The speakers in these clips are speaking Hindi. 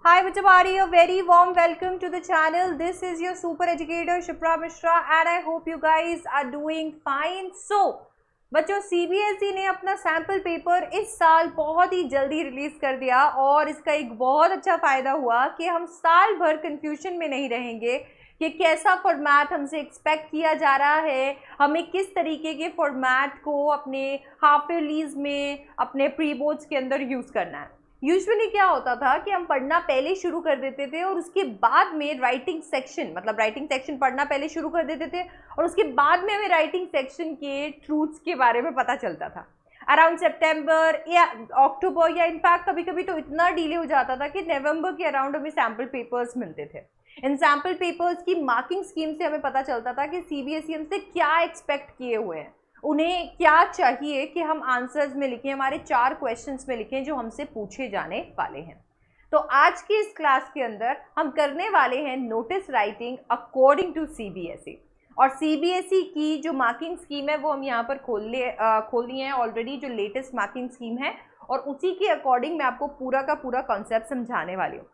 Hi everybody, a very warm welcome to the channel. This is your super educator Shipra Mishra and I hope you guys are doing fine. So, बच्चों CBSE ने अपना सैम्पल पेपर इस साल बहुत ही जल्दी रिलीज कर दिया और इसका एक बहुत अच्छा फ़ायदा हुआ कि हम साल भर कंफ्यूजन में नहीं रहेंगे कि कैसा फॉर्मेट हमसे एक्सपेक्ट किया जा रहा है, हमें किस तरीके के फॉर्मेट को अपने हाफ ईयरलीज में, अपने प्री बोर्ड्स के अंदर यूज़ करना है। यूजुअली क्या होता था कि हम पढ़ना पहले शुरू कर देते थे और उसके बाद में राइटिंग सेक्शन पढ़ना पहले शुरू कर देते थे और उसके बाद में हमें राइटिंग सेक्शन के ट्रूथ्स के बारे में पता चलता था। अराउंड सितंबर या अक्टूबर या इनफैक्ट कभी कभी तो इतना डिले हो जाता था कि नवंबर के अराउंड हमें सैम्पल पेपर्स मिलते थे। इन सैम्पल पेपर्स की मार्किंग स्कीम से हमें पता चलता था कि सीबीएसई हमसे क्या एक्सपेक्ट किए हुए हैं, उन्हें क्या चाहिए कि हम आंसर्स में लिखें, हमारे 4 क्वेश्चंस में लिखें जो हमसे पूछे जाने वाले हैं। तो आज की इस क्लास के अंदर हम करने वाले हैं notice writing according to CBSE. और सीबीएसई की जो मार्किंग स्कीम है वो हम यहाँ पर खोल लिए हैं ऑलरेडी, जो लेटेस्ट मार्किंग स्कीम है, और उसी के अकॉर्डिंग मैं आपको पूरा का पूरा कॉन्सेप्ट समझाने वाली हूँ।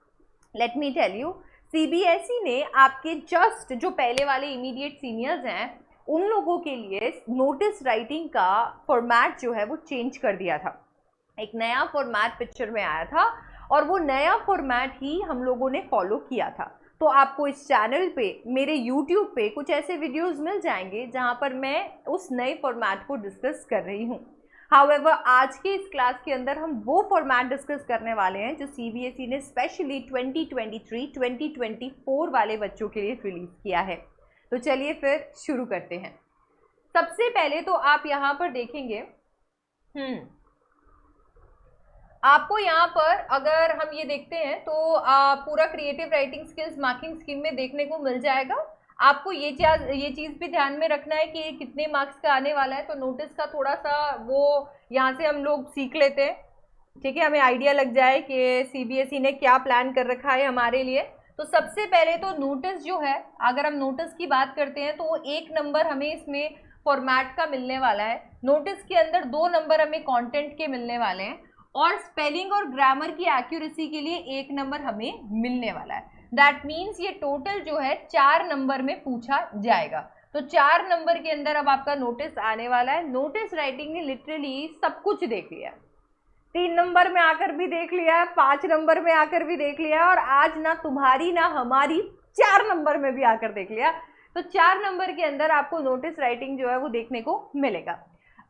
Let me tell you, CBSE ने आपके जस्ट जो पहले वाले इमीडिएट सीनियर्स हैं उन लोगों के लिए नोटिस राइटिंग का फॉर्मेट जो है वो चेंज कर दिया था। एक नया फॉर्मेट पिक्चर में आया था और वो नया फॉर्मेट ही हम लोगों ने फॉलो किया था। तो आपको इस चैनल पे, मेरे यूट्यूब पे कुछ ऐसे वीडियोस मिल जाएंगे जहां पर मैं उस नए फॉर्मेट को डिस्कस कर रही हूँ। हाउएवर आज के इस क्लास के अंदर हम वो फॉर्मेट डिस्कस करने वाले हैं जो सीबीएसई ने स्पेशली 2023-2024 वाले बच्चों के लिए रिलीज किया है। तो चलिए फिर शुरू करते हैं। सबसे पहले तो आप यहाँ पर देखेंगे, आपको यहाँ पर अगर हम ये देखते हैं तो पूरा creative writing skills marking scheme में देखने को मिल जाएगा। आपको ये चीज़ भी ध्यान में रखना है कि कितने मार्क्स का आने वाला है, तो नोटिस का थोड़ा सा वो यहाँ से हम लोग सीख लेते हैं, ठीक है, हमें आइडिया लग जाए कि सीबीएसई ने क्या प्लान कर रखा है हमारे लिए। तो सबसे पहले तो नोटिस जो है, अगर हम नोटिस की बात करते हैं तो वो 1 नंबर हमें इसमें फॉर्मेट का मिलने वाला है। नोटिस के अंदर 2 नंबर हमें कंटेंट के मिलने वाले हैं और स्पेलिंग और ग्रामर की एक्यूरेसी के लिए 1 नंबर हमें मिलने वाला है। दैट मीन्स ये टोटल जो है 4 नंबर में पूछा जाएगा। तो 4 नंबर के अंदर अब आपका नोटिस आने वाला है। नोटिस राइटिंग ने लिटरली सब कुछ देख लिया, 3 नंबर में आकर भी देख लिया है, 5 नंबर में आकर भी देख लिया है और आज ना तुम्हारी ना हमारी 4 नंबर में भी आकर देख लिया। तो 4 नंबर के अंदर आपको नोटिस राइटिंग जो है वो देखने को मिलेगा।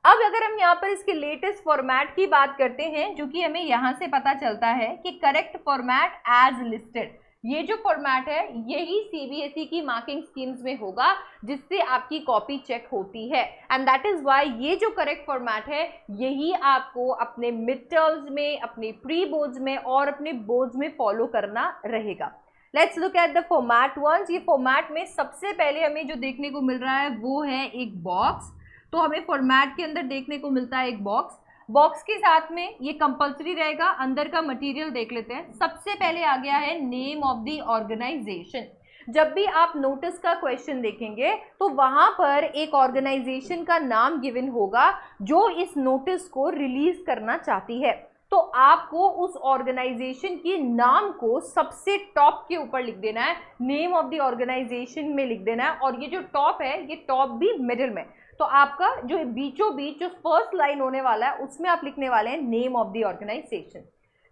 अब अगर हम यहाँ पर इसके लेटेस्ट फॉर्मेट की बात करते हैं, जो कि हमें यहाँ से पता चलता है कि करेक्ट फॉर्मेट एज लिस्टेड, ये जो फॉर्मेट है यही सीबीएसई की मार्किंग स्कीम्स में होगा जिससे आपकी कॉपी चेक होती है। एंड दैट इज व्हाई ये जो करेक्ट फॉर्मेट है यही आपको अपने मिड टर्म्स में, अपने प्री बोर्ड्स में और अपने बोर्ड्स में फॉलो करना रहेगा। Let's look at the format once. ये फॉर्मेट में सबसे पहले हमें जो देखने को मिल रहा है वो है एक बॉक्स। तो हमें फॉर्मेट के अंदर देखने को मिलता है एक बॉक्स। बॉक्स के साथ में ये कंपलसरी रहेगा, अंदर का मटेरियल देख लेते हैं। सबसे पहले आ गया है नेम ऑफ द ऑर्गेनाइजेशन। जब भी आप नोटिस का क्वेश्चन देखेंगे तो वहां पर एक ऑर्गेनाइजेशन का नाम गिवन होगा जो इस नोटिस को रिलीज करना चाहती है। तो आपको उस ऑर्गेनाइजेशन के नाम को सबसे टॉप के ऊपर लिख देना है, नेम ऑफ द ऑर्गेनाइजेशन में लिख देना है, और ये जो टॉप है ये टॉप भी मिडिल में। तो आपका जो बीचों बीच जो फर्स्ट लाइन होने वाला है उसमें आप लिखने वाले हैं name of the organisation.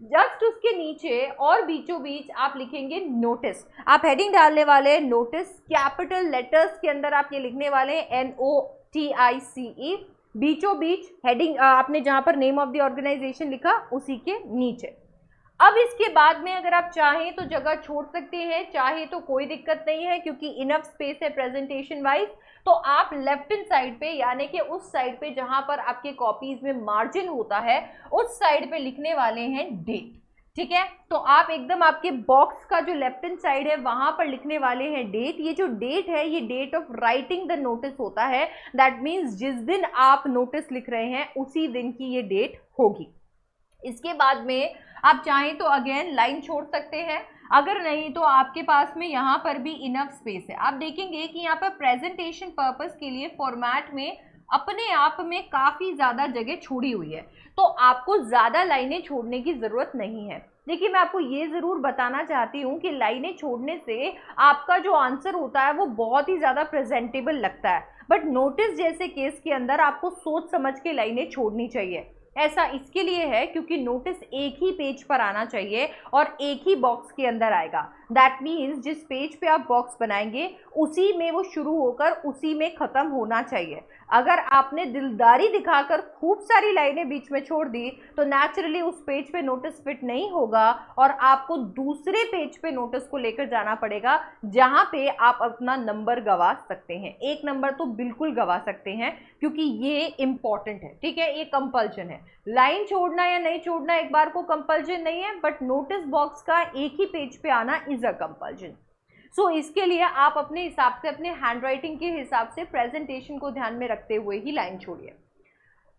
Just उसके नीचे और बीचों बीच आप लिखेंगे नोटिस। आप हेडिंग डालने वाले हैं नोटिस, कैपिटल लेटर्स के अंदर आप ये लिखने वाले हैं NOTICE। बीचों बीच हेडिंग आपने जहां पर नेम ऑफ द ऑर्गेनाइजेशन लिखा उसी के नीचे। अब इसके बाद में अगर आप चाहें तो जगह छोड़ सकते हैं, चाहे तो कोई दिक्कत नहीं है क्योंकि इनफ स्पेस है प्रेजेंटेशन वाइज। तो आप लेफ्ट हैंड साइड पे, यानी कि उस साइड पे जहां पर आपके कॉपीज में मार्जिन होता है उस साइड पे लिखने वाले हैं डेट, ठीक है। तो आप एकदम आपके बॉक्स का जो लेफ्ट हैंड साइड है वहां पर लिखने वाले हैं डेट। ये जो डेट है ये date of writing the notice होता है। दैट मीन्स जिस दिन आप नोटिस लिख रहे हैं उसी दिन की ये डेट होगी। इसके बाद में आप चाहें तो अगेन लाइन छोड़ सकते हैं, अगर नहीं तो आपके पास में यहाँ पर भी इनफ स्पेस है। आप देखेंगे कि यहाँ पर प्रेजेंटेशन पर्पस के लिए फॉर्मेट में अपने आप में काफ़ी ज़्यादा जगह छोड़ी हुई है, तो आपको ज़्यादा लाइनें छोड़ने की ज़रूरत नहीं है। देखिए मैं आपको ये ज़रूर बताना चाहती हूँ कि लाइनें छोड़ने से आपका जो आंसर होता है वो बहुत ही ज़्यादा प्रेजेंटेबल लगता है, बट नोटिस जैसे केस के अंदर आपको सोच समझ के लाइनें छोड़नी चाहिए। ऐसा इसके लिए है क्योंकि नोटिस एक ही पेज पर आना चाहिए और एक ही बॉक्स के अंदर आएगा। दैट मीन्स जिस पेज पे आप बॉक्स बनाएंगे उसी में वो शुरू होकर उसी में ख़त्म होना चाहिए। अगर आपने दिलदारी दिखाकर खूब सारी लाइनें बीच में छोड़ दी तो नेचुरली उस पेज पे नोटिस फिट नहीं होगा और आपको दूसरे पेज पे नोटिस को लेकर जाना पड़ेगा जहां पे आप अपना नंबर गंवा सकते हैं। एक नंबर तो बिल्कुल गंवा सकते हैं क्योंकि ये इंपॉर्टेंट है, ठीक है, ये कंपल्शन है। लाइन छोड़ना या नहीं छोड़ना एक बार को कंपल्शन नहीं है, बट नोटिस बॉक्स का एक ही पेज पे आना इज अ कंपल्शन। सो इसके लिए आप अपने हिसाब से, अपने हैंडराइटिंग के हिसाब से प्रेजेंटेशन को ध्यान में रखते हुए ही लाइन छोड़िए।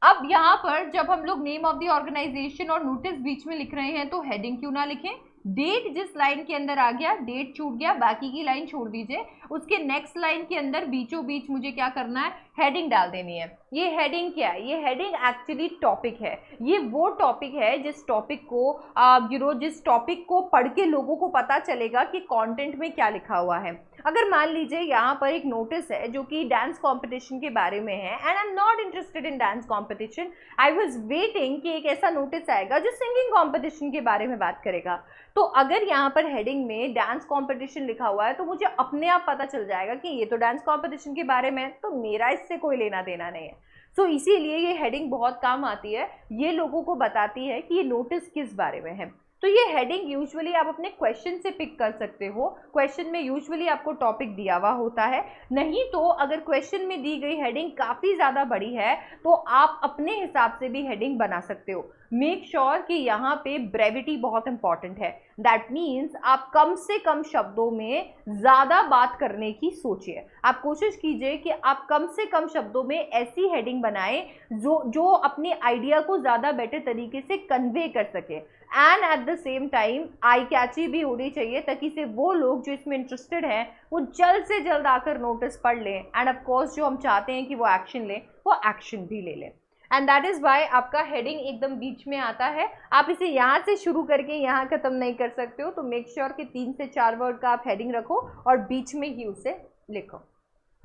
अब यहाँ पर जब हम लोग नेम ऑफ द ऑर्गेनाइजेशन और नोटिस बीच में लिख रहे हैं तो हेडिंग क्यों ना लिखें। डेट जिस लाइन के अंदर आ गया, डेट छूट गया, बाकी की लाइन छोड़ दीजिए। उसके नेक्स्ट लाइन के अंदर बीचों बीच मुझे क्या करना है, हेडिंग डाल देनी है। ये हेडिंग क्या है, ये हेडिंग एक्चुअली टॉपिक है। ये वो टॉपिक है जिस टॉपिक को जिस टॉपिक को पढ़ के लोगों को पता चलेगा कि कंटेंट में क्या लिखा हुआ है। अगर मान लीजिए यहाँ पर एक नोटिस है जो कि डांस कंपटीशन के बारे में है, and I am not interested in dance competition, I was waiting कि एक ऐसा नोटिस आएगा जो सिंगिंग कंपटीशन के बारे में बात करेगा। तो अगर यहाँ पर हेडिंग में डांस कंपटीशन लिखा हुआ है तो मुझे अपने आप पता चल जाएगा कि ये तो डांस कंपटीशन के बारे में है, तो मेरा इससे कोई लेना देना नहीं है। सो इसीलिए ये हेडिंग बहुत काम आती है, ये लोगों को बताती है कि ये नोटिस किस बारे में है। तो ये हेडिंग यूजुअली आप अपने क्वेश्चन से पिक कर सकते हो। क्वेश्चन में यूजुअली आपको टॉपिक दिया हुआ होता है, नहीं तो अगर क्वेश्चन में दी गई हेडिंग काफ़ी ज़्यादा बड़ी है तो आप अपने हिसाब से भी हेडिंग बना सकते हो। मेक श्योर कि यहाँ पे ब्रेविटी बहुत इंपॉर्टेंट है। दैट मीन्स आप कम से कम शब्दों में ज़्यादा बात करने की सोचिए। आप कोशिश कीजिए कि आप कम से कम शब्दों में ऐसी हेडिंग बनाएं जो अपने आइडिया को ज़्यादा बेटर तरीके से कन्वे कर सके, and at the same time eye catchy भी होनी चाहिए, ताकि से वो लोग जो इसमें इंटरेस्टेड हैं वो जल्द से जल्द आकर नोटिस पढ़ लें, एंड ऑफ कोर्स जो हम चाहते हैं कि वो एक्शन लें वो एक्शन भी ले लें। एंड दैट इज़ वाई आपका हेडिंग एकदम बीच में आता है। आप इसे यहाँ से शुरू करके यहाँ ख़त्म नहीं कर सकते हो, तो मेक श्योर कि 3 से 4 वर्ड का आप हेडिंग रखो और बीच में ही उसे लिखो।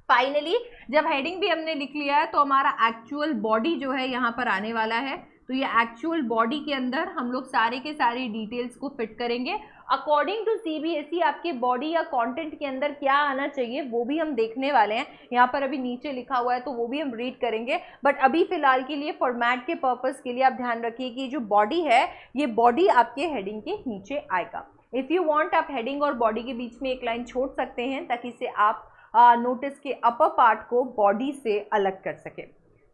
फाइनली जब हेडिंग भी हमने लिख लिया है तो हमारा एक्चुअल बॉडी जो है यहाँ पर आने वाला है। तो ये एक्चुअल बॉडी के अंदर हम लोग सारे के सारे डिटेल्स को फिट करेंगे। अकॉर्डिंग टू सीबीएसई आपके बॉडी या कंटेंट के अंदर क्या आना चाहिए वो भी हम देखने वाले हैं। यहाँ पर अभी नीचे लिखा हुआ है तो वो भी हम रीड करेंगे, बट अभी फिलहाल के लिए फॉर्मेट के पर्पस के लिए आप ध्यान रखिए कि जो बॉडी है ये बॉडी आपके हेडिंग के नीचे आएगा। इफ़ यू वांट आप हेडिंग और बॉडी के बीच में एक लाइन छोड़ सकते हैं ताकि से आप नोटिस के अपर पार्ट को बॉडी से अलग कर सके।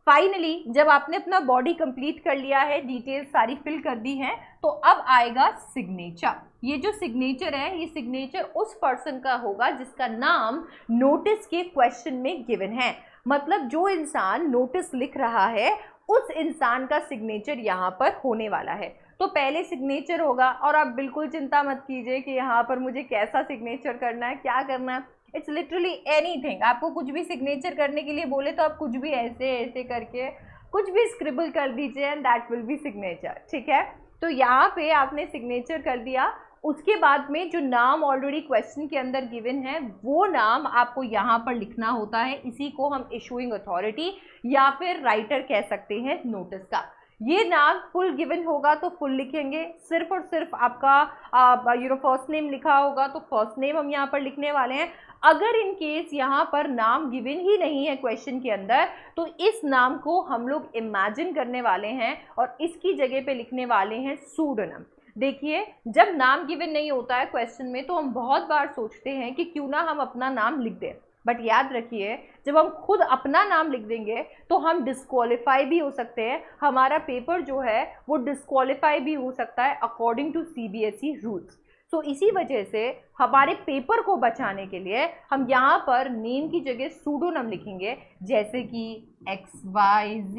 फाइनली जब आपने अपना बॉडी कंप्लीट कर लिया है, डिटेल्स सारी फिल कर दी हैं, तो अब आएगा सिग्नेचर। ये जो सिग्नेचर है ये सिग्नेचर उस पर्सन का होगा जिसका नाम नोटिस के क्वेश्चन में गिवन है। मतलब जो इंसान नोटिस लिख रहा है उस इंसान का सिग्नेचर यहाँ पर होने वाला है। तो पहले सिग्नेचर होगा, और आप बिल्कुल चिंता मत कीजिए कि यहाँ पर मुझे कैसा सिग्नेचर करना है, क्या करना है। It's literally anything. आपको कुछ भी सिग्नेचर करने के लिए बोले तो आप कुछ भी ऐसे ऐसे करके कुछ भी स्क्रिबल कर दीजिए and that will be signature, ठीक है। तो यहाँ पे आपने सिग्नेचर कर दिया। उसके बाद में जो नाम ऑलरेडी क्वेश्चन के अंदर गिवन है वो नाम आपको यहाँ पर लिखना होता है। इसी को हम इशूइंग अथॉरिटी या फिर राइटर कह सकते हैं नोटिस का। ये नाम फुल गिवन होगा तो फुल लिखेंगे, सिर्फ और सिर्फ आपका फर्स्ट नेम लिखा होगा तो फर्स्ट नेम हम यहाँ पर लिखने वाले हैं। अगर इन केस यहाँ पर नाम गिवन ही नहीं है क्वेश्चन के अंदर तो इस नाम को हम लोग इमेजिन करने वाले हैं और इसकी जगह पे लिखने वाले हैं सूडोनिम। देखिए जब नाम गिवन नहीं होता है क्वेश्चन में तो हम बहुत बार सोचते हैं कि क्यों ना हम अपना नाम लिख दें, बट याद रखिए जब हम खुद अपना नाम लिख देंगे तो हम डिस्क्वालीफाई भी हो सकते हैं। हमारा पेपर जो है वो डिस्क्वालीफाई भी हो सकता है अकॉर्डिंग टू सीबीएसई रूल्स। तो इसी वजह से हमारे पेपर को बचाने के लिए हम यहाँ पर नेम की जगह सूडोनिम लिखेंगे, जैसे कि XYZ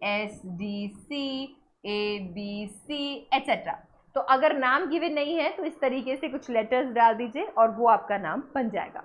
SDC ABC एट्सेट्रा। तो अगर नाम गिवन नहीं है तो इस तरीके से कुछ लेटर्स डाल दीजिए और वो आपका नाम बन जाएगा।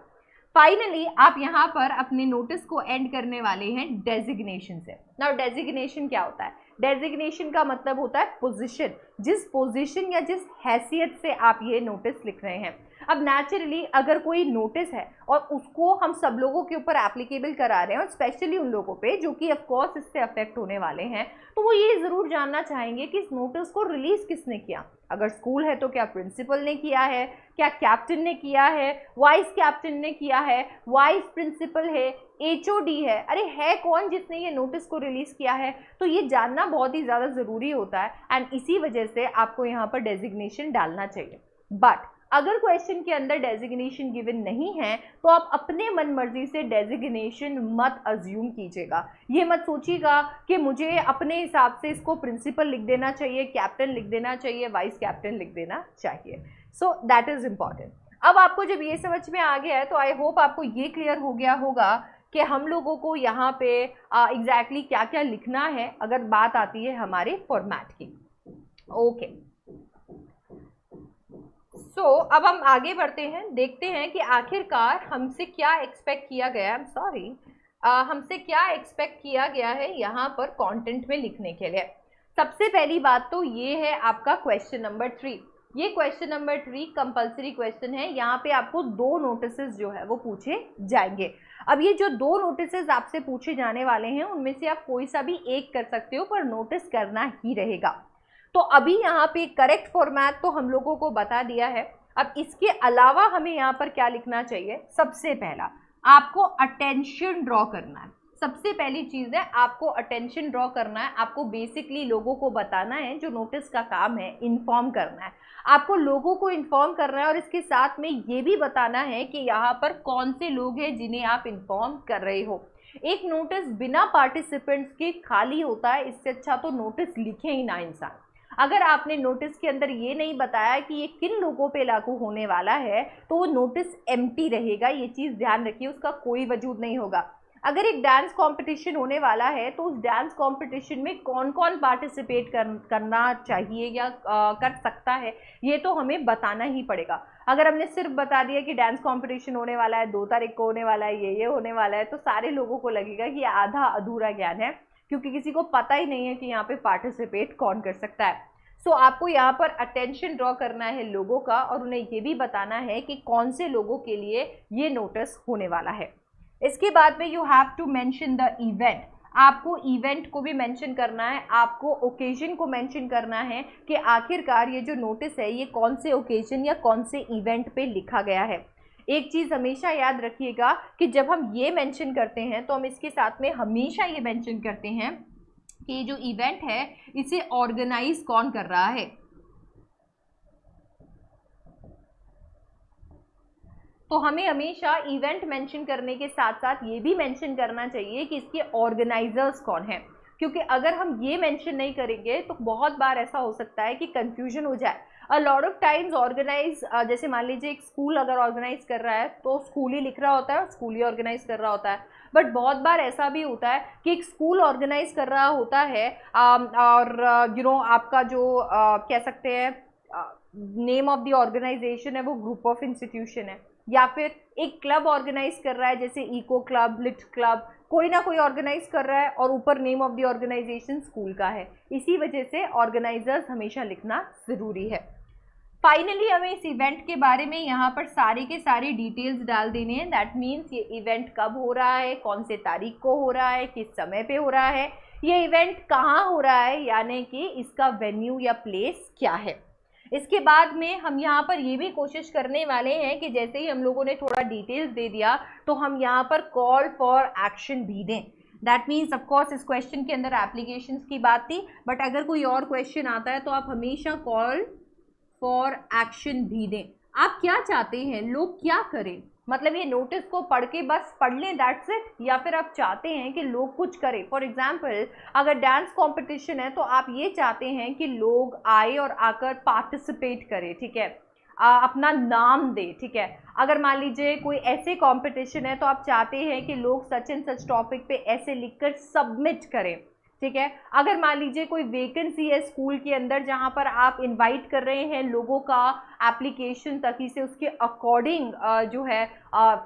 फाइनली आप यहाँ पर अपने नोटिस को एंड करने वाले हैं डेजिग्नेशन से। नाउ डेजिग्नेशन क्या होता है? डेजिग्नेशन का मतलब होता है पोजीशन, जिस पोजीशन या जिस हैसियत से आप ये नोटिस लिख रहे हैं। अब नेचुरली अगर कोई नोटिस है और उसको हम सब लोगों के ऊपर एप्लीकेबल करा रहे हैं, और स्पेशली उन लोगों पे जो कि ऑफ कोर्स इससे अफेक्ट होने वाले हैं, तो वो ये ज़रूर जानना चाहेंगे कि इस नोटिस को रिलीज़ किसने किया। अगर स्कूल है तो क्या प्रिंसिपल ने किया है, क्या कैप्टन ने किया है, वाइस कैप्टन ने किया है, वाइस प्रिंसिपल है, एचओडी है, अरे है कौन जिसने ये नोटिस को रिलीज़ किया है। तो ये जानना बहुत ही ज़्यादा ज़रूरी होता है, एंड इसी वजह से आपको यहाँ पर डेजिग्नेशन डालना चाहिए। बट अगर क्वेश्चन के अंदर डेजिग्नेशन गिवन नहीं है तो आप अपने मन मर्जी से डेजिग्नेशन मत अज्यूम कीजिएगा। ये मत सोचिएगा कि मुझे अपने हिसाब से इसको प्रिंसिपल लिख देना चाहिए, कैप्टन लिख देना चाहिए, वाइस कैप्टन लिख देना चाहिए। So that is important. अब आपको जब ये समझ में आ गया है तो आई होप आपको ये क्लियर हो गया होगा कि हम लोगों को यहाँ पे एग्जैक्टली क्या क्या लिखना है अगर बात आती है हमारे फॉर्मेट की। ओके, सो अब हम आगे बढ़ते हैं, देखते हैं कि आखिरकार हमसे क्या एक्सपेक्ट किया गया है, हमसे क्या एक्सपेक्ट किया गया है यहाँ पर कंटेंट में लिखने के लिए। सबसे पहली बात तो ये है आपका क्वेश्चन नंबर 3। ये क्वेश्चन नंबर 3 कंपलसरी क्वेश्चन है। यहाँ पे आपको 2 नोटिसेस जो है वो पूछे जाएंगे। अब ये जो 2 नोटिसेस आपसे पूछे जाने वाले हैं उनमें से आप कोई सा भी एक कर सकते हो, पर नोटिस करना ही रहेगा। तो अभी यहाँ पे करेक्ट फॉर्मेट तो हम लोगों को बता दिया है। अब इसके अलावा हमें यहाँ पर क्या लिखना चाहिए, सबसे पहला आपको अटेंशन ड्रॉ करना है। सबसे पहली चीज़ है आपको अटेंशन ड्रॉ करना है। आपको बेसिकली लोगों को बताना है, जो नोटिस का काम है इन्फॉर्म करना है, आपको लोगों को इन्फॉर्म करना है, और इसके साथ में ये भी बताना है कि यहाँ पर कौन से लोग हैं जिन्हें आप इन्फॉर्म कर रहे हो। एक नोटिस बिना पार्टिसिपेंट्स के खाली होता है, इससे अच्छा तो नोटिस लिखे ही ना इंसान। अगर आपने नोटिस के अंदर ये नहीं बताया कि ये किन लोगों पे लागू होने वाला है तो वो नोटिस एम्प्टी रहेगा। ये चीज़ ध्यान रखिए, उसका कोई वजूद नहीं होगा। अगर एक डांस कंपटीशन होने वाला है तो उस डांस कंपटीशन में कौन कौन पार्टिसिपेट करना चाहिए या कर सकता है, ये तो हमें बताना ही पड़ेगा। अगर हमने सिर्फ बता दिया कि डांस कंपटीशन होने वाला है, 2 तारीख को होने वाला है, ये होने वाला है, तो सारे लोगों को लगेगा कि आधा अधूरा ज्ञान है, क्योंकि किसी को पता ही नहीं है कि यहाँ पे पार्टिसिपेट कौन कर सकता है। सो आपको यहाँ पर अटेंशन ड्रॉ करना है लोगों का, और उन्हें ये भी बताना है कि कौन से लोगों के लिए ये नोटिस होने वाला है। इसके बाद में you have to mention the event. आपको इवेंट को भी मेंशन करना है, आपको ओकेजन को मेंशन करना है कि आखिरकार ये जो नोटिस है ये कौन से ओकेजन या कौन से इवेंट पे लिखा गया है। एक चीज़ हमेशा याद रखिएगा कि जब हम ये मेंशन करते हैं तो हम इसके साथ में हमेशा ये मेंशन करते हैं कि ये जो इवेंट है इसे ऑर्गेनाइज कौन कर रहा है। तो हमें हमेशा इवेंट मेंशन करने के साथ साथ ये भी मेंशन करना चाहिए कि इसके ऑर्गेनाइजर्स कौन है, क्योंकि अगर हम ये मेंशन नहीं करेंगे तो बहुत बार ऐसा हो सकता है कि कंफ्यूजन हो जाए। A lot of times organise, जैसे मान लीजिए एक स्कूल अगर ऑर्गेनाइज कर रहा है तो स्कूल ही लिख रहा होता है और स्कूल ही ऑर्गेनाइज कर रहा होता है। बट बहुत बार ऐसा भी होता है कि एक स्कूल ऑर्गेनाइज कर रहा होता है और आपका जो कह सकते हैं नेम ऑफ द ऑर्गेनाइजेशन है वो ग्रुप ऑफ इंस्टीट्यूशन है, या फिर एक क्लब ऑर्गेनाइज कर रहा है जैसे इको क्लब, लिट क्लब, कोई ना कोई ऑर्गेनाइज कर रहा है और ऊपर name of the organisation school का है। इसी वजह से ऑर्गेनाइजर्स हमेशा लिखना ज़रूरी है। फाइनली हमें इस इवेंट के बारे में यहाँ पर सारे के सारे डिटेल्स डाल देने हैं। दैट मीन्स ये इवेंट कब हो रहा है, कौन से तारीख को हो रहा है, किस समय पे हो रहा है, ये इवेंट कहाँ हो रहा है, यानी कि इसका वेन्यू या प्लेस क्या है। इसके बाद में हम यहाँ पर ये भी कोशिश करने वाले हैं कि जैसे ही हम लोगों ने थोड़ा डिटेल्स दे दिया तो हम यहाँ पर कॉल फॉर एक्शन भी दें। दैट मीन्स ऑफकोर्स इस क्वेश्चन के अंदर एप्लीकेशंस की बात थी, बट अगर कोई और क्वेश्चन आता है तो आप हमेशा कॉल फॉर एक्शन भी दें। आप क्या चाहते हैं, लोग क्या करें, मतलब ये नोटिस को पढ़ के बस पढ़ लें दैट्स इट, या फिर आप चाहते हैं कि लोग कुछ करें। फॉर एग्जांपल अगर डांस कंपटीशन है तो आप ये चाहते हैं कि लोग आए और आकर पार्टिसिपेट करें, ठीक है, अपना नाम दे, ठीक है। अगर मान लीजिए कोई ऐसे कंपटीशन है तो आप चाहते हैं कि लोग सच एंड सच टॉपिक पे ऐसे लिखकर सबमिट करें। ठीक है। अगर मान लीजिए कोई वैकेंसी है स्कूल के अंदर जहां पर आप इनवाइट कर रहे हैं लोगों का एप्लीकेशन, ताकि से उसके अकॉर्डिंग जो है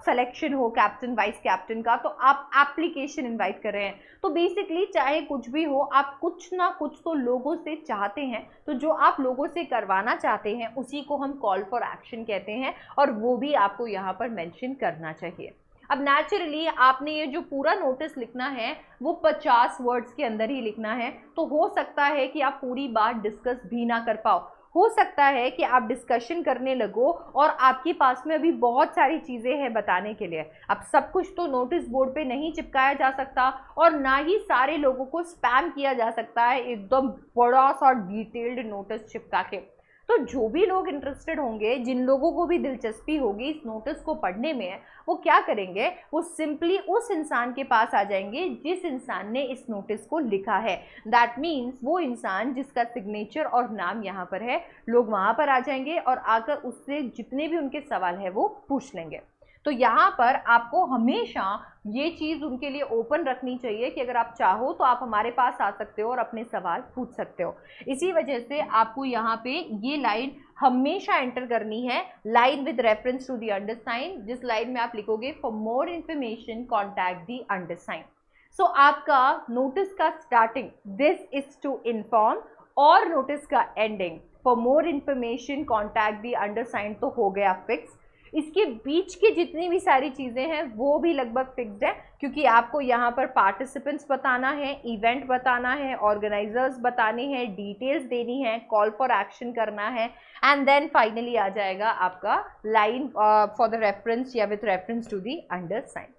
सिलेक्शन हो कैप्टन वाइस कैप्टन का, तो आप एप्लीकेशन इनवाइट कर रहे हैं। तो बेसिकली चाहे कुछ भी हो, आप कुछ ना कुछ तो लोगों से चाहते हैं, तो जो आप लोगों से करवाना चाहते हैं उसी को हम कॉल फॉर एक्शन कहते हैं, और वो भी आपको यहाँ पर मेंशन करना चाहिए। अब नेचुरली आपने ये जो पूरा नोटिस लिखना है वो 50 वर्ड्स के अंदर ही लिखना है। तो हो सकता है कि आप पूरी बात डिस्कस भी ना कर पाओ, हो सकता है कि आप डिस्कशन करने लगो और आपके पास में अभी बहुत सारी चीज़ें हैं बताने के लिए। अब सब कुछ तो नोटिस बोर्ड पे नहीं चिपकाया जा सकता, और ना ही सारे लोगों को स्पैम किया जा सकता है एकदम बड़ा सा डिटेल्ड नोटिस चिपका के। तो जो भी लोग इंटरेस्टेड होंगे, जिन लोगों को भी दिलचस्पी होगी इस नोटिस को पढ़ने में, वो क्या करेंगे, वो सिंपली उस इंसान के पास आ जाएंगे जिस इंसान ने इस नोटिस को लिखा है। दैट मीन्स वो इंसान जिसका सिग्नेचर और नाम यहाँ पर है, लोग वहाँ पर आ जाएंगे और आकर उससे जितने भी उनके सवाल है वो पूछ लेंगे। तो यहाँ पर आपको हमेशा ये चीज़ उनके लिए ओपन रखनी चाहिए कि अगर आप चाहो तो आप हमारे पास आ सकते हो और अपने सवाल पूछ सकते हो। इसी वजह से आपको यहाँ पे ये लाइन हमेशा एंटर करनी है, line with reference to the undersign, जिस लाइन में आप लिखोगे for more information contact the undersign. So आपका नोटिस का starting this is to inform, और नोटिस का ending for more information contact the undersign तो हो गया फिक्स। इसके बीच की जितनी भी सारी चीज़ें हैं वो भी लगभग फिक्स्ड है, क्योंकि आपको यहाँ पर पार्टिसिपेंट्स बताना है, इवेंट बताना है, ऑर्गेनाइजर्स बताने हैं, डिटेल्स देनी है, कॉल फॉर एक्शन करना है, एंड देन फाइनली आ जाएगा आपका लाइन फॉर द रेफरेंस या with reference to the undersign.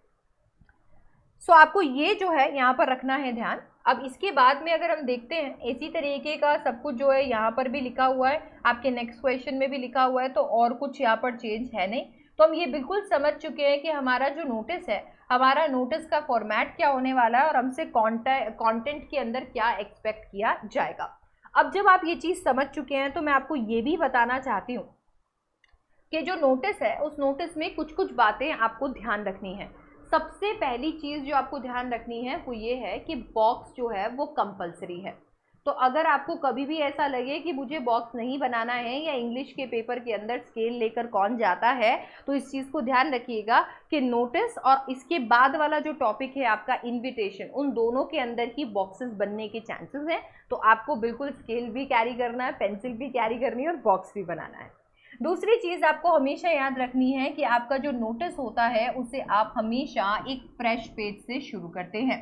So आपको ये जो है यहाँ पर रखना है ध्यान। अब इसके बाद में अगर हम देखते हैं इसी तरीके का सब कुछ जो है यहाँ पर भी लिखा हुआ है, आपके नेक्स्ट क्वेश्चन में भी लिखा हुआ है, तो और कुछ यहाँ पर चेंज है नहीं। तो हम ये बिल्कुल समझ चुके हैं कि हमारा जो नोटिस है, हमारा नोटिस का फॉर्मेट क्या होने वाला है और हमसे कंटेंट के अंदर क्या एक्सपेक्ट किया जाएगा। अब जब आप ये चीज़ समझ चुके हैं तो मैं आपको ये भी बताना चाहती हूँ कि जो नोटिस है उस नोटिस में कुछ कुछ बातें आपको ध्यान रखनी है। सबसे पहली चीज़ जो आपको ध्यान रखनी है वो ये है कि बॉक्स जो है वो कंपलसरी है। तो अगर आपको कभी भी ऐसा लगे कि मुझे बॉक्स नहीं बनाना है, या इंग्लिश के पेपर के अंदर स्केल लेकर कौन जाता है, तो इस चीज़ को ध्यान रखिएगा कि नोटिस और इसके बाद वाला जो टॉपिक है आपका इन्विटेशन, उन दोनों के अंदर ही बॉक्सेस बनने के चांसेस हैं। तो आपको बिल्कुल स्केल भी कैरी करना है, पेंसिल भी कैरी करनी है और बॉक्स भी बनाना है। दूसरी चीज़ आपको हमेशा याद रखनी है कि आपका जो नोटिस होता है उसे आप हमेशा एक फ्रेश पेज से शुरू करते हैं।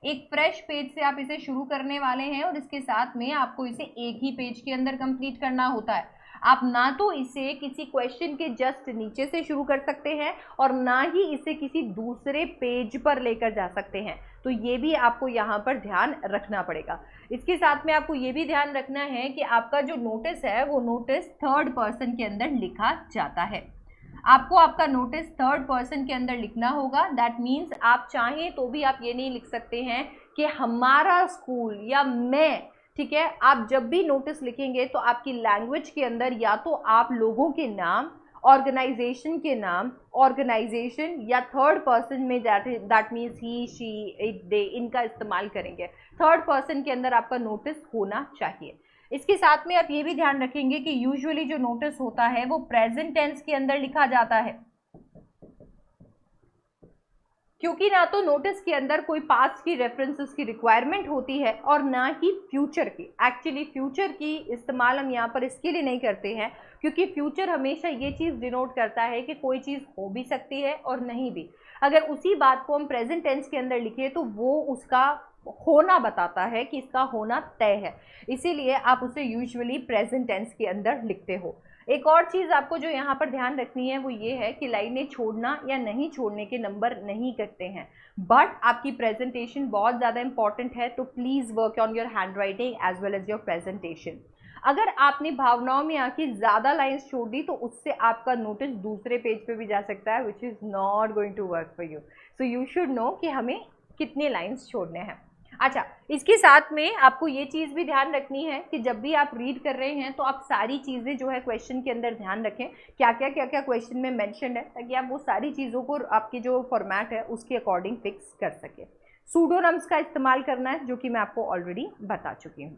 एक फ्रेश पेज से आप इसे शुरू करने वाले हैं और इसके साथ में आपको इसे एक ही पेज के अंदर कंप्लीट करना होता है। आप ना तो इसे किसी क्वेश्चन के जस्ट नीचे से शुरू कर सकते हैं और ना ही इसे किसी दूसरे पेज पर लेकर जा सकते हैं। तो ये भी आपको यहाँ पर ध्यान रखना पड़ेगा। इसके साथ में आपको ये भी ध्यान रखना है कि आपका जो नोटिस है वो नोटिस थर्ड पर्सन के अंदर लिखा जाता है। आपको आपका नोटिस थर्ड पर्सन के अंदर लिखना होगा। दैट मीन्स आप चाहें तो भी आप ये नहीं लिख सकते हैं कि हमारा स्कूल या मैं, ठीक है। आप जब भी नोटिस लिखेंगे तो आपकी लैंग्वेज के अंदर या तो आप लोगों के नाम, ऑर्गेनाइजेशन के नाम, ऑर्गेनाइजेशन या थर्ड पर्सन में that means he, she, it, they, इनका इस्तेमाल करेंगे। थर्ड पर्सन के अंदर आपका नोटिस होना चाहिए। इसके साथ में आप ये भी ध्यान रखेंगे कि यूजुअली जो नोटिस होता है वो प्रेजेंट टेंस के अंदर लिखा जाता है, क्योंकि ना तो नोटिस के अंदर कोई पास्ट की रेफरेंसेस की रिक्वायरमेंट होती है और ना ही फ्यूचर की। एक्चुअली फ्यूचर की इस्तेमाल हम यहाँ पर इसके लिए नहीं करते हैं क्योंकि फ्यूचर हमेशा ये चीज़ डिनोट करता है कि कोई चीज़ हो भी सकती है और नहीं भी। अगर उसी बात को हम प्रेजेंट टेंस के अंदर लिखे तो वो उसका होना बताता है कि इसका होना तय है, इसीलिए आप उसे यूजुअली प्रेजेंट टेंस के अंदर लिखते हो। एक और चीज़ आपको जो यहाँ पर ध्यान रखनी है वो ये है कि लाइनें छोड़ना या नहीं छोड़ने के नंबर नहीं कटते हैं, बट आपकी प्रेजेंटेशन बहुत ज़्यादा इंपॉर्टेंट है, तो please work on your handwriting as well as your presentation. अगर आपने भावनाओं में आके ज़्यादा लाइन्स छोड़ दी तो उससे आपका नोटिस दूसरे पेज पे भी जा सकता है, which is not going to work for you. So you should know कि हमें कितने लाइन्स छोड़ने हैं। अच्छा, इसके साथ में आपको ये चीज़ भी ध्यान रखनी है कि जब भी आप रीड कर रहे हैं तो आप सारी चीज़ें जो है क्वेश्चन के अंदर ध्यान रखें, क्या क्या क्वेश्चन में मेंशन है, ताकि आप वो सारी चीज़ों को आपके जो फॉर्मेट है उसके अकॉर्डिंग फिक्स कर सकें। सूडोनम्स का इस्तेमाल करना है, जो कि मैं आपको ऑलरेडी बता चुकी हूँ।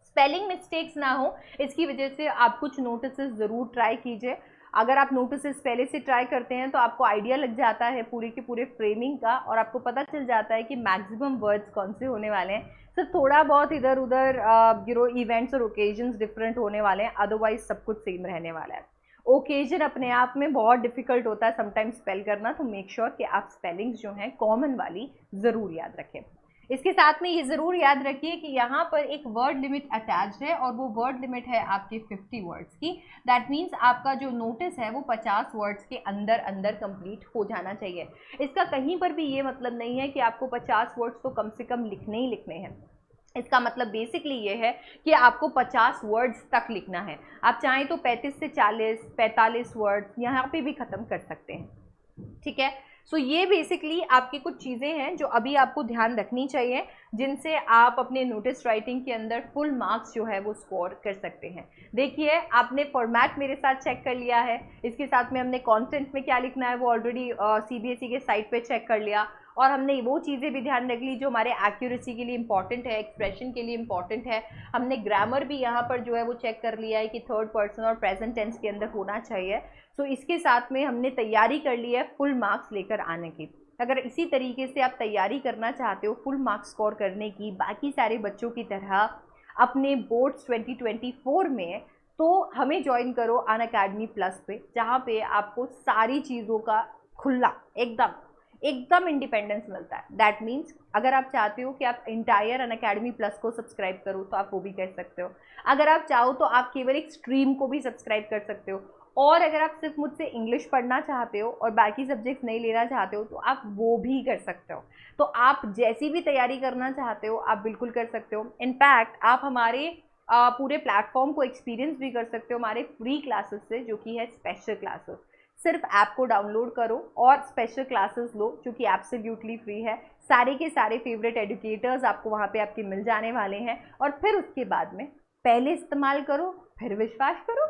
स्पेलिंग मिस्टेक्स ना हो, इसकी वजह से आप कुछ नोटिसेस ज़रूर ट्राई कीजिए। अगर आप नोटिसेस पहले से ट्राई करते हैं तो आपको आइडिया लग जाता है पूरे के पूरे फ्रेमिंग का, और आपको पता चल जाता है कि मैक्सिमम वर्ड्स कौन से होने वाले हैं। सिर्फ थोड़ा बहुत इधर उधर इवेंट्स और ओकेजन्स डिफरेंट होने वाले हैं, अदरवाइज सब कुछ सेम रहने वाला है। ओकेजन अपने आप में बहुत डिफिकल्ट होता है समटाइम्स स्पेल करना, तो मेक श्योर कि आप स्पेलिंग्स जो हैं कॉमन वाली ज़रूर याद रखें। इसके साथ में ये ज़रूर याद रखिए कि यहाँ पर एक वर्ड लिमिट अटैच्ड है, और वो वर्ड लिमिट है आपके 50 वर्ड्स की। दैट मीन्स आपका जो नोटिस है वो 50 वर्ड्स के अंदर अंदर कंप्लीट हो जाना चाहिए। इसका कहीं पर भी ये मतलब नहीं है कि आपको 50 वर्ड्स तो कम से कम लिखने ही लिखने हैं। इसका मतलब बेसिकली ये है कि आपको 50 वर्ड्स तक लिखना है। आप चाहें तो 35 से 40, 45 वर्ड्स यहाँ पे भी ख़त्म कर सकते हैं, ठीक है। सो ये बेसिकली आपकी कुछ चीज़ें हैं जो अभी आपको ध्यान रखनी चाहिए, जिनसे आप अपने नोटिस राइटिंग के अंदर फुल मार्क्स जो है वो स्कोर कर सकते हैं। देखिए, आपने फॉर्मेट मेरे साथ चेक कर लिया है, इसके साथ में हमने कंटेंट में क्या लिखना है वो ऑलरेडी CBSE के साइट पे चेक कर लिया, और हमने वो चीज़ें भी ध्यान रख ली जो हमारे एक्यूरेसी के लिए इंपॉर्टेंट है, एक्सप्रेशन के लिए इंपॉर्टेंट है। हमने ग्रामर भी यहाँ पर जो है वो चेक कर लिया है कि थर्ड पर्सन और प्रेजेंट टेंस के अंदर होना चाहिए। सो इसके साथ में हमने तैयारी कर ली है फुल मार्क्स लेकर आने की। अगर इसी तरीके से आप तैयारी करना चाहते हो फुल मार्क्स स्कोर करने की बाकी सारे बच्चों की तरह अपने बोर्ड्स 2024 में, तो हमें ज्वाइन करो अनअकैडमी प्लस पे, जहाँ पे आपको सारी चीज़ों का खुला एकदम इंडिपेंडेंस मिलता है। दैट मीन्स अगर आप चाहते हो कि आप इंटायर अनअकैडमी प्लस को सब्सक्राइब करो तो आप वो भी कर सकते हो। अगर आप चाहो तो आप केवल एक स्ट्रीम को भी सब्सक्राइब कर सकते हो, और अगर आप सिर्फ मुझसे इंग्लिश पढ़ना चाहते हो और बाकी सब्जेक्ट्स नहीं लेना चाहते हो तो आप वो भी कर सकते हो। तो आप जैसी भी तैयारी करना चाहते हो आप बिल्कुल कर सकते हो। इनफैक्ट आप हमारे पूरे प्लेटफॉर्म को एक्सपीरियंस भी कर सकते हो हमारे फ्री क्लासेस से, जो कि है स्पेशल क्लासेस। सिर्फ ऐप को डाउनलोड करो और स्पेशल क्लासेस लो, जो कि एब्सोल्युटली फ्री है। सारे के सारे फेवरेट एजुकेटर्स आपको वहाँ पे आपके मिल जाने वाले हैं, और फिर उसके बाद में पहले इस्तेमाल करो फिर विश्वास करो।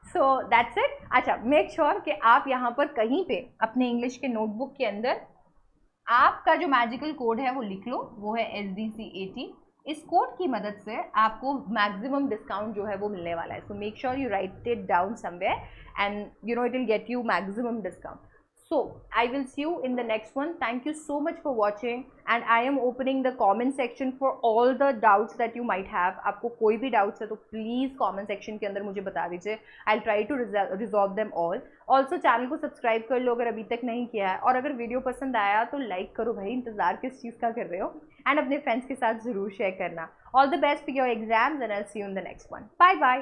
So that's it. अच्छा, मेक श्योर कि आप यहाँ पर कहीं पे अपने इंग्लिश के नोटबुक के अंदर आपका जो मैजिकल कोड है वो लिख लो, वो है SDC80। इस कोड की मदद से आपको मैक्सिमम डिस्काउंट जो है वो मिलने वाला है। So make sure you right it down somewhere and it will get you maximum discount. So I will see you in the next one. Thank you so much for watching, and I am opening the comment section for all the doubts that you might have. आपको कोई भी doubts है तो please comment section के अंदर मुझे बता दीजिए। I'll try to resolve them all. Also channel को सब्सक्राइब कर लो अगर अभी तक नहीं किया है, और अगर वीडियो पसंद आया तो लाइक करो भाई, इंतजार किस चीज़ का कर रहे हो, एंड अपने फ्रेंड्स के साथ ज़रूर शेयर करना। All the best for your exams and I'll see you in the next one. Bye bye.